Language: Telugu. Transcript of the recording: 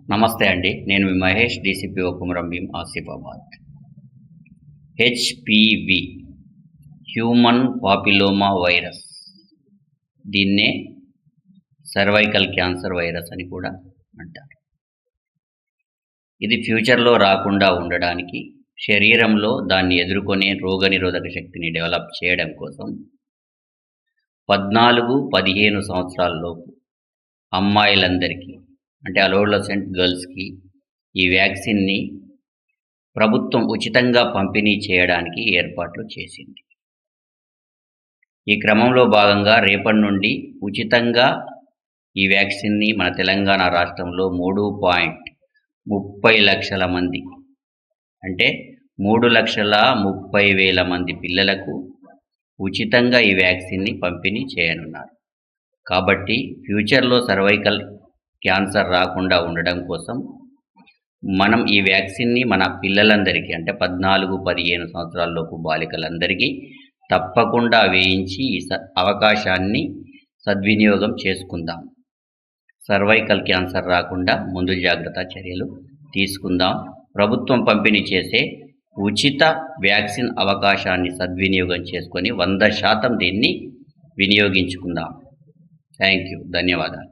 నమస్తే అండి. నేను మీ Mahesh, DCPO Kumaram Bheem, Asifabad. HPV human papilloma virus, దీన్నే సర్వైకల్ క్యాన్సర్ వైరస్ అని కూడా అంటారు. ఇది ఫ్యూచర్లో రాకుండా ఉండడానికి శరీరంలో దాన్ని ఎదుర్కొనే రోగనిరోధక శక్తిని డెవలప్ చేయడం కోసం 14-15 సంవత్సరాలలోపు అమ్మాయిలందరికీ, అంటే అడోలసెంట్ గర్ల్స్కి ఈ వ్యాక్సిన్ని ప్రభుత్వం ఉచితంగా పంపిణీ చేయడానికి ఏర్పాట్లు చేసింది. ఈ క్రమంలో భాగంగా రేపటి నుండి ఉచితంగా ఈ వ్యాక్సిన్ని మన తెలంగాణ రాష్ట్రంలో 3.30 లక్షల మంది, అంటే 3,30,000 మంది పిల్లలకు ఉచితంగా ఈ వ్యాక్సిన్ని పంపిణీ చేయనున్నారు. కాబట్టి ఫ్యూచర్లో సర్వైకల్ క్యాన్సర్ రాకుండా ఉండడం కోసం మనం ఈ వ్యాక్సిన్ని మన పిల్లలందరికీ, అంటే 14-15 సంవత్సరాలలోపు బాలికలందరికీ తప్పకుండా వేయించి ఈ అవకాశాన్ని సద్వినియోగం చేసుకుందాం. సర్వైకల్ క్యాన్సర్ రాకుండా ముందు జాగ్రత్త చర్యలు తీసుకుందాం. ప్రభుత్వం పంపిణీ చేసే ఉచిత వ్యాక్సిన్ అవకాశాన్ని సద్వినియోగం చేసుకొని 100% దీన్ని వినియోగించుకుందాం. Thank you. ధన్యవాదాలు.